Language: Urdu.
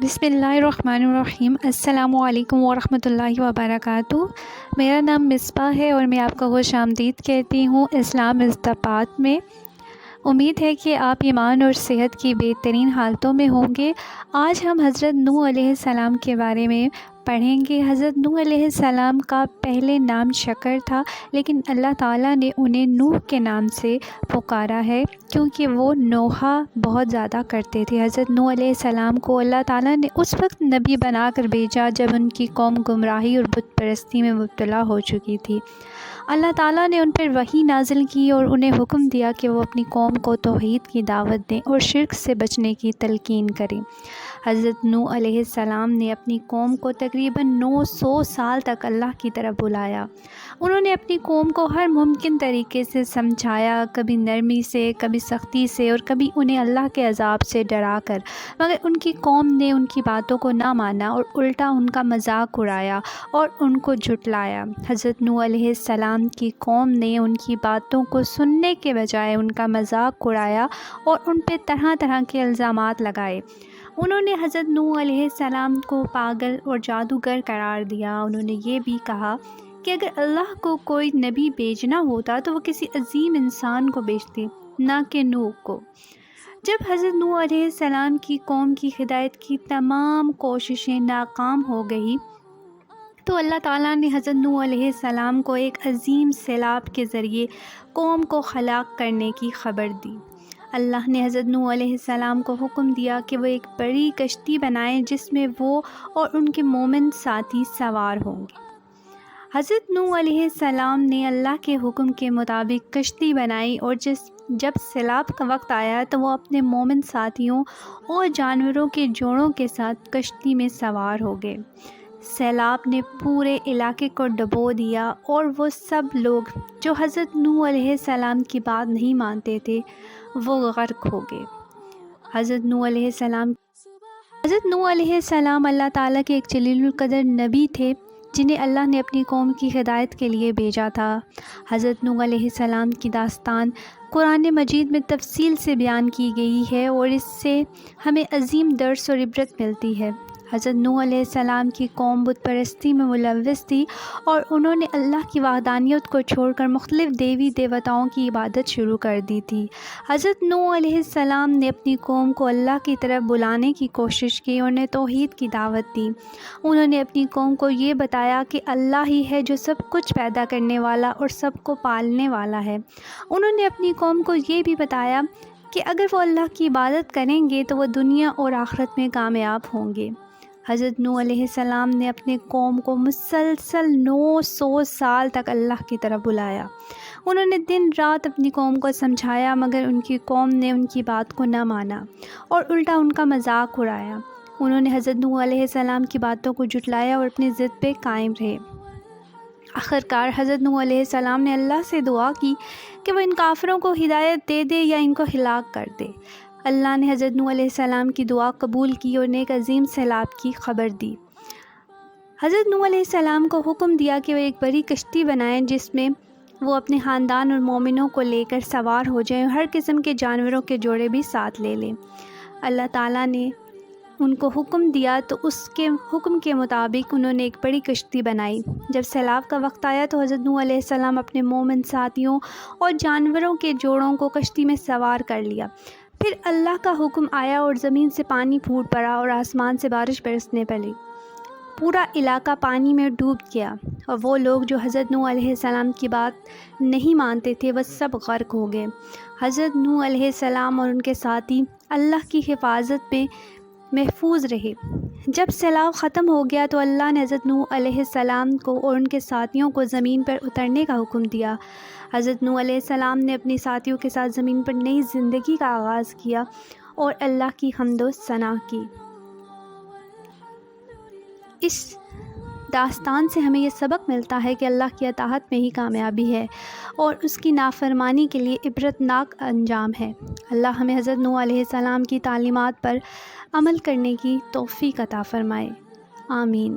بسم اللہ الرحمن الرحیم۔ السلام علیکم ورحمۃ اللہ وبرکاتہ۔ میرا نام مصباح ہے اور میں آپ کو خوش آمدید کہتی ہوں اسلام از دا پاتھ میں۔ امید ہے کہ آپ ایمان اور صحت کی بہترین حالتوں میں ہوں گے۔ آج ہم حضرت نوح علیہ السلام کے بارے میں پڑھیں گے۔ حضرت نوح علیہ السلام کا پہلے نام شکر تھا، لیکن اللہ تعالیٰ نے انہیں نوح کے نام سے پکارا ہے کیونکہ وہ نوحہ بہت زیادہ کرتے تھے۔ حضرت نوح علیہ السلام کو اللہ تعالیٰ نے اس وقت نبی بنا کر بھیجا جب ان کی قوم گمراہی اور بت پرستی میں مبتلا ہو چکی تھی۔ اللہ تعالیٰ نے ان پر وحی نازل کی اور انہیں حکم دیا کہ وہ اپنی قوم کو توحید کی دعوت دیں اور شرک سے بچنے کی تلقین کریں۔ حضرت نوح علیہ السلام نے اپنی قوم کو تقریباً 900 سال تک اللہ کی طرف بلایا۔ انہوں نے اپنی قوم کو ہر ممکن طریقے سے سمجھایا، کبھی نرمی سے، کبھی سختی سے اور کبھی انہیں اللہ کے عذاب سے ڈرا کر، مگر ان کی قوم نے ان کی باتوں کو نہ مانا اور الٹا ان کا مذاق اڑایا اور ان کو جھٹلایا۔ حضرت نوح علیہ السلام کی قوم نے ان کی باتوں کو سننے کے بجائے ان کا مذاق اڑایا اور ان پہ طرح طرح کے الزامات لگائے۔ انہوں نے حضرت نوح علیہ السلام کو پاگل اور جادوگر قرار دیا۔ انہوں نے یہ بھی کہا کہ اگر اللہ کو کوئی نبی بھیجنا ہوتا تو وہ کسی عظیم انسان کو بھیجتے، نہ کہ نوح کو۔ جب حضرت نوح علیہ السلام کی قوم کی ہدایت کی تمام کوششیں ناکام ہو گئی تو اللہ تعالیٰ نے حضرت نوح علیہ السلام کو ایک عظیم سیلاب کے ذریعے قوم کو ہلاک کرنے کی خبر دی۔ اللہ نے حضرت نوح علیہ السلام کو حکم دیا کہ وہ ایک بڑی کشتی بنائیں جس میں وہ اور ان کے مومن ساتھی سوار ہوں گے۔ حضرت نوح علیہ السلام نے اللہ کے حکم کے مطابق کشتی بنائی اور جب سیلاب کا وقت آیا تو وہ اپنے مومن ساتھیوں اور جانوروں کے جوڑوں کے ساتھ کشتی میں سوار ہو گئے۔ سیلاب نے پورے علاقے کو ڈبو دیا اور وہ سب لوگ جو حضرت نوح علیہ السلام کی بات نہیں مانتے تھے وہ غرق ہو گئے۔ حضرت نوح علیہ السلام اللہ تعالیٰ کے ایک جلیل القدر نبی تھے جنہیں اللہ نے اپنی قوم کی ہدایت کے لیے بھیجا تھا۔ حضرت نوح علیہ السلام کی داستان قرآن مجید میں تفصیل سے بیان کی گئی ہے اور اس سے ہمیں عظیم درس اور عبرت ملتی ہے۔ حضرت نوح علیہ السلام کی قوم بت پرستی میں ملوث تھی اور انہوں نے اللہ کی وحدانیت کو چھوڑ کر مختلف دیوی دیوتاؤں کی عبادت شروع کر دی تھی۔ حضرت نوح علیہ السلام نے اپنی قوم کو اللہ کی طرف بلانے کی کوشش کی اور انہیں توحید کی دعوت دی۔ انہوں نے اپنی قوم کو یہ بتایا کہ اللہ ہی ہے جو سب کچھ پیدا کرنے والا اور سب کو پالنے والا ہے۔ انہوں نے اپنی قوم کو یہ بھی بتایا کہ اگر وہ اللہ کی عبادت کریں گے تو وہ دنیا اور آخرت میں کامیاب ہوں گے۔ حضرت نوح علیہ السلام نے اپنے قوم کو مسلسل 900 سال تک اللہ کی طرف بلایا۔ انہوں نے دن رات اپنی قوم کو سمجھایا مگر ان کی قوم نے ان کی بات کو نہ مانا اور الٹا ان کا مذاق اڑایا۔ انہوں نے حضرت نوح علیہ السلام کی باتوں کو جھٹلایا اور اپنی ضد پہ قائم رہے۔ آخرکار حضرت نوح علیہ السلام نے اللہ سے دعا کی کہ وہ ان کافروں کو ہدایت دے دے یا ان کو ہلاک کر دے۔ اللہ نے حضرت نوح علیہ السلام کی دعا قبول کی اور انہیں ایک عظیم سیلاب کی خبر دی۔ حضرت نوح علیہ السلام کو حکم دیا کہ وہ ایک بڑی کشتی بنائیں جس میں وہ اپنے خاندان اور مومنوں کو لے کر سوار ہو جائیں اور ہر قسم کے جانوروں کے جوڑے بھی ساتھ لے لیں۔ اللہ تعالیٰ نے ان کو حکم دیا تو اس کے حکم کے مطابق انہوں نے ایک بڑی کشتی بنائی۔ جب سیلاب کا وقت آیا تو حضرت نوح علیہ السلام اپنے مومن ساتھیوں اور جانوروں کے جوڑوں کو کشتی میں سوار کر لیا۔ پھر اللہ کا حکم آیا اور زمین سے پانی پھوٹ پڑا اور آسمان سے بارش برسنے لگی۔ پورا علاقہ پانی میں ڈوب گیا اور وہ لوگ جو حضرت نوح علیہ السلام کی بات نہیں مانتے تھے وہ سب غرق ہو گئے۔ حضرت نوح علیہ السلام اور ان کے ساتھی اللہ کی حفاظت میں محفوظ رہے۔ جب سیلاب ختم ہو گیا تو اللہ نے حضرت نوح علیہ السلام کو اور ان کے ساتھیوں کو زمین پر اترنے کا حکم دیا۔ حضرت نوح علیہ السلام نے اپنی ساتھیوں کے ساتھ زمین پر نئی زندگی کا آغاز کیا اور اللہ کی حمد و ثنا کی۔ اس داستان سے ہمیں یہ سبق ملتا ہے کہ اللہ کی اطاعت میں ہی کامیابی ہے اور اس کی نافرمانی کے لیے عبرتناک انجام ہے۔ اللہ ہمیں حضرت نوح علیہ السلام کی تعلیمات پر عمل کرنے کی توفیق عطا فرمائے۔ آمین۔